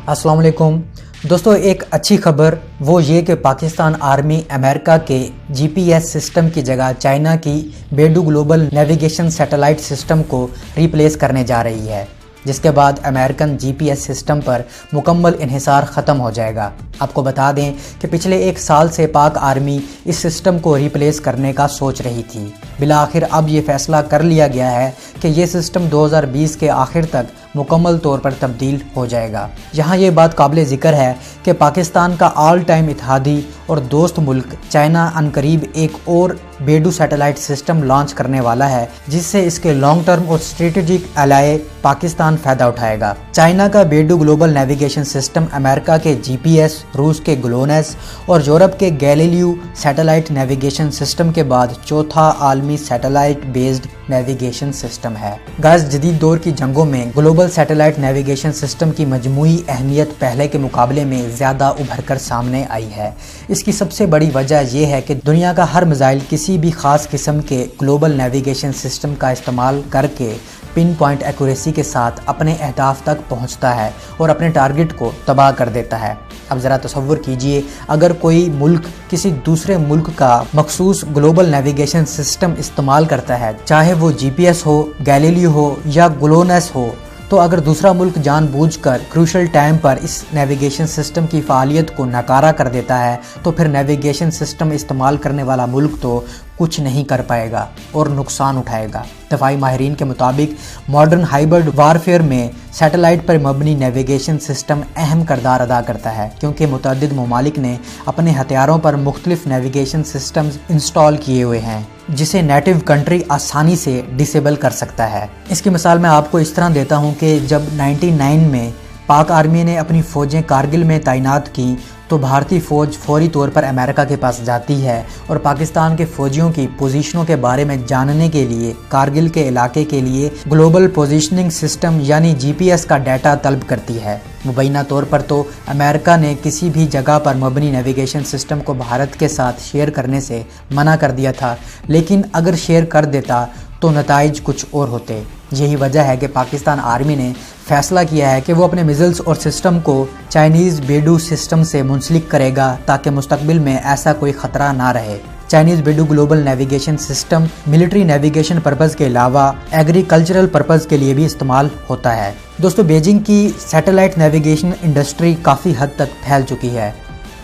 अस्सलाम वालेकुम दोस्तों, एक अच्छी खबर वो ये कि पाकिस्तान आर्मी अमेरिका के जीपीएस सिस्टम की जगह चाइना की बेडू ग्लोबल नेविगेशन सैटेलाइट सिस्टम को रिप्लेस करने जा रही है, जिसके बाद अमेरिकन जीपीएस सिस्टम पर मुकम्मल इन्हिसार ख़त्म हो जाएगा। आपको बता दें कि पिछले एक साल से पाक आर्मी इस सिस्टम को रिप्लेस करने का सोच रही थी। बिलाखिर अब ये फैसला कर लिया गया है कि ये सिस्टम 2020 के आखिर तक मुकम्मल तौर पर तब्दील हो जाएगा। यहाँ ये बात काबिल ज़िक्र है कि पाकिस्तान का ऑल टाइम इत्तेहादी और दोस्त मुल्क चाइना अनकरीब एक और बेडू सैटेलाइट सिस्टम लॉन्च करने वाला है, जिससे इसके लॉन्ग टर्म और स्ट्रेटेजिक एलाय पाकिस्तान फ़ायदा उठाएगा। चाइना का बेडू ग्लोबल नेविगेशन सिस्टम अमेरिका के जीपीएस, रूस के ग्लोनेस और यूरोप के गैलीलियो सैटेलाइट नेविगेशन सिस्टम के बाद चौथा आलमी सैटेलाइट बेस्ड नेविगेशन सिस्टम है। गाइस, जदीद दौर की जंगों में ग्लोबल सैटेलाइट नेविगेशन सिस्टम की मजमूई अहमियत पहले के मुकाबले में ज़्यादा उभर कर सामने आई है। इसकी सबसे बड़ी वजह यह है कि दुनिया का हर मिसाइल किसी भी ख़ास किस्म के ग्लोबल नेविगेशन सिस्टम का इस्तेमाल करके पिन पॉइंट एक्यूरेसी के साथ अपने अहदाफ तक पहुंचता है और अपने टारगेट को तबाह कर देता है। अब ज़रा तसव्वुर कीजिए, अगर कोई मुल्क किसी दूसरे मुल्क का मखसूस ग्लोबल नेविगेशन सिस्टम इस्तेमाल करता है, चाहे वो जीपीएस हो, गैलीलियो हो या ग्लोनेस हो, तो अगर दूसरा मुल्क जानबूझकर क्रूशल टाइम पर इस नेविगेशन सिस्टम की फ़ालियत को नकारा कर देता है, तो फिर नेविगेशन सिस्टम इस्तेमाल करने वाला मुल्क तो कुछ नहीं कर पाएगा और नुकसान उठाएगा। दफाई माहिरीन के मुताबिक मॉडर्न हाइब्रिड वारफेयर में सैटेलाइट पर मबनी नेविगेशन सिस्टम अहम किरदार अदा करता है, क्योंकि मुतअद्दिद ममालिक ने अपने हथियारों पर मुख्तलिफ नेविगेशन सिस्टम्स इंस्टॉल किए हुए हैं, जिसे नेटिव कंट्री आसानी से डिसेबल कर सकता है। इसकी मिसाल मैं आपको इस तरह देता हूँ कि जब 99 में पाक आर्मी ने अपनी फ़ौजें कारगिल में तैनात की, तो भारतीय फ़ौज फौरी तौर पर अमेरिका के पास जाती है और पाकिस्तान के फ़ौजियों की पोजीशनों के बारे में जानने के लिए कारगिल के इलाके के लिए ग्लोबल पोजीशनिंग सिस्टम यानी जीपीएस का डाटा तलब करती है। मुबैना तौर पर तो अमेरिका ने किसी भी जगह पर मबनी नेविगेशन सिस्टम को भारत के साथ शेयर करने से मना कर दिया था, लेकिन अगर शेयर कर देता तो नताइज कुछ और होते। यही वजह है कि पाकिस्तान आर्मी ने फैसला किया है कि वो अपने मिसाइल्स और सिस्टम को चाइनीज़ बेडू सिस्टम से मुंसलिक करेगा, ताकि मुस्तकबिल में ऐसा कोई ख़तरा ना रहे। Chinese BeiDou global navigation system military navigation purpose के अलावा एग्रीकल्चरल पर्पज़ के लिए भी इस्तेमाल होता है। दोस्तों, बीजिंग की सैटेलाइट नेविगेशन इंडस्ट्री काफ़ी हद तक फैल चुकी है।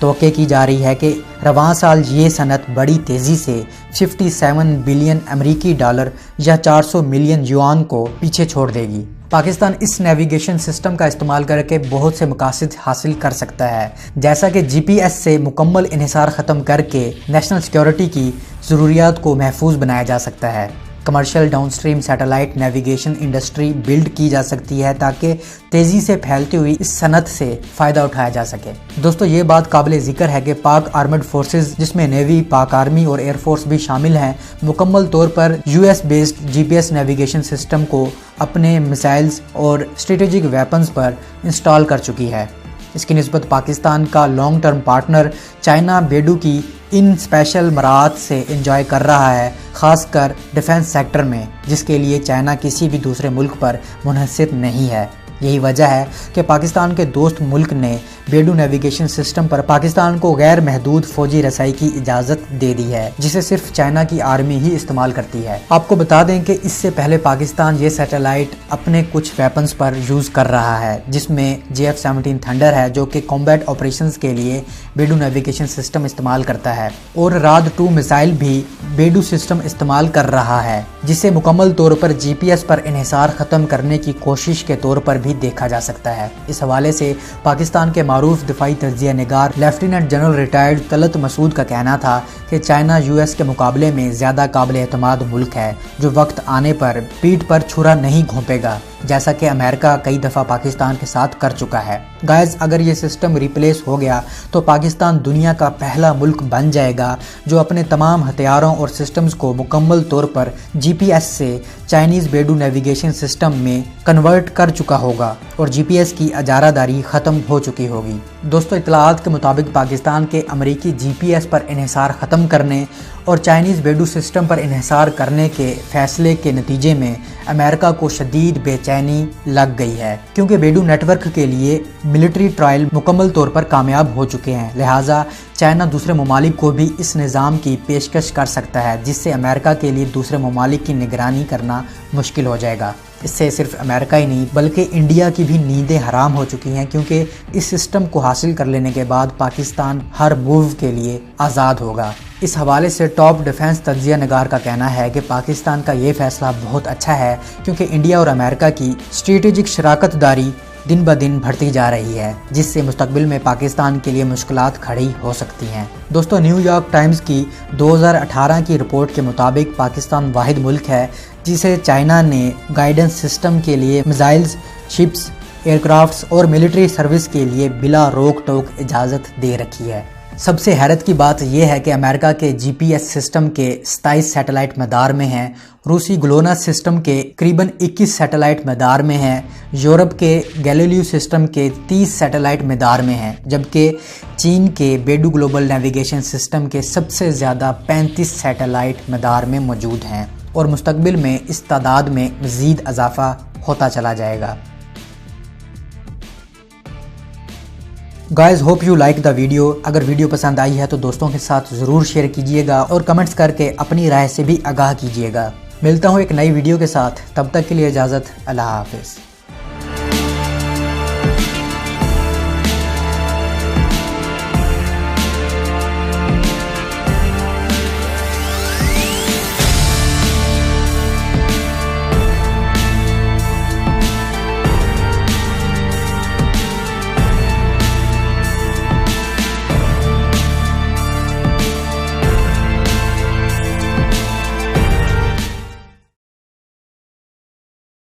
तवक्को की जा रही है कि रवां साल ये सनत बड़ी तेज़ी से 57 बिलियन अमरीकी डॉलर या 400 मिलियन युआन को पीछे छोड़ देगी। पाकिस्तान इस नेविगेशन सिस्टम का इस्तेमाल करके बहुत से मकासद हासिल कर सकता है, जैसा कि जीपीएस से मुकम्मल इन्हिसार ख़त्म करके नेशनल सिक्योरिटी की ज़रूरियात को महफूज बनाया जा सकता है। Commercial downstream satellite navigation industry build की जा सकती है, ताकि तेज़ी से फैलती हुई इस सनत से फ़ायदा उठाया जा सके। दोस्तों, ये बात काबिल ज़िक्र है कि पाक आर्मड फोर्सेस, जिसमें नेवी, पाक आर्मी और एयरफोर्स भी शामिल हैं, मुकम्मल तौर पर US based GPS navigation system को अपने मिसाइल्स और स्ट्रेटेजिक वेपन्स पर इंस्टॉल कर चुकी है। इसकी निस्बत पाकिस्तान का लॉन्ग टर्म पार्टनर चाइना बेडू की इन स्पेशल मराहत से इंजॉय कर रहा है, ख़ासकर डिफेंस सेक्टर में, जिसके लिए चाइना किसी भी दूसरे मुल्क पर मुनहसिर नहीं है। यही वजह है कि पाकिस्तान के दोस्त मुल्क ने बेडू नेविगेशन सिस्टम पर पाकिस्तान को गैर महदूद फौजी रसाई की इजाज़त दे दी है, जिसे सिर्फ चाइना की आर्मी ही इस्तेमाल करती है। आपको बता दें कि इससे पहले पाकिस्तान ये सैटेलाइट अपने कुछ वेपन्स पर यूज़ कर रहा है, जिसमें JF-17 थंडर है, जो कि कॉम्बैट ऑपरेशंस के लिए बेडू नेविगेशन सिस्टम इस्तेमाल करता है, और राद 2 मिसाइल भी बेडू सिस्टम इस्तेमाल कर रहा है, जिसे मुकम्मल तौर पर जीपीएस पर इन्हिसार ख़त्म करने की कोशिश के तौर पर भी देखा जा सकता है। इस हवाले से पाकिस्तान के मारूफ दिफाई तज्जिया निगार lieutenant general retired Talat Masood का कहना था कि चाइना यूएस के मुकाबले में ज़्यादा काबिल एतमाद मुल्क है, जो वक्त आने पर पीठ पर छुरा नहीं घोंपेगा, जैसा कि अमेरिका कई दफ़ा पाकिस्तान के साथ कर चुका है। गाइस, अगर ये सिस्टम रिप्लेस हो गया तो पाकिस्तान दुनिया का पहला मुल्क बन जाएगा जो अपने तमाम हथियारों और सिस्टम्स को मुकम्मल तौर पर जीपीएस से चाइनीज़ बेडू नेविगेशन सिस्टम में कन्वर्ट कर चुका होगा और जीपीएस की अजारादारी ख़त्म हो चुकी होगी। दोस्तों, इत्तलाआत के मुताबिक पाकिस्तान के अमरीकी जीपीएस पर इन्हिसार ख़त्म करने और चाइनीज़ बेडू सिस्टम पर इन्हिसार करने के फ़ैसले के नतीजे में अमेरिका को शदीद बेचैनी बेचैनी लग गई है, क्योंकि बेडू नेटवर्क के लिए मिलिट्री ट्रायल मुकम्मल तौर पर कामयाब हो चुके हैं। लिहाजा चाइना दूसरे ममालिक को भी इस निज़ाम की पेशकश कर सकता है, जिससे अमेरिका के लिए दूसरे ममालिक की निगरानी करना मुश्किल हो जाएगा। इससे सिर्फ अमेरिका ही नहीं बल्कि इंडिया की भी नींदें हराम हो चुकी हैं, क्योंकि इस सिस्टम को हासिल कर लेने के बाद पाकिस्तान हर मूव के लिए आज़ाद होगा। इस हवाले से टॉप डिफेंस तज्जिया नगार का कहना है कि पाकिस्तान का ये फैसला बहुत अच्छा है, क्योंकि इंडिया और अमेरिका की स्ट्रेटेजिक शराकतदारी दिन ब दिन बढ़ती जा रही है, जिससे मुस्तकबिल में पाकिस्तान के लिए मुश्किलात खड़ी हो सकती हैं। दोस्तों, न्यूयॉर्क टाइम्स की 2018 की रिपोर्ट के मुताबिक पाकिस्तान वाहिद मुल्क है जिसे चाइना ने गाइडेंस सिस्टम के लिए मिसाइल्स, शिप्स, एयरक्राफ्ट्स और मिलिट्री सर्विस के लिए बिला रोक टोक इजाज़त दे रखी है। सबसे हैरत की बात यह है कि अमेरिका के GPS सिस्टम के 27 सैटेलाइट मैदार में हैं, रूसी ग्लोनास सिस्टम के करीबन 21 सैटेलाइट मैदार में हैं, यूरोप के गैलीलियो सिस्टम के 30 सैटेलाइट मैदार में हैं, जबकि चीन के बेडू ग्लोबल नेविगेशन सिस्टम के सबसे ज़्यादा 35 सैटेलाइट मैदार में मौजूद हैं और मुस्तकबिल में इस तादाद में मज़ीद इजाफा होता चला जाएगा। Guys hope you like the video. अगर वीडियो पसंद आई है तो दोस्तों के साथ ज़रूर शेयर कीजिएगा और कमेंट्स करके अपनी राय से भी आगाह कीजिएगा। मिलता हूँ एक नई वीडियो के साथ, तब तक के लिए इजाज़त, अल्लाह हाफिज़।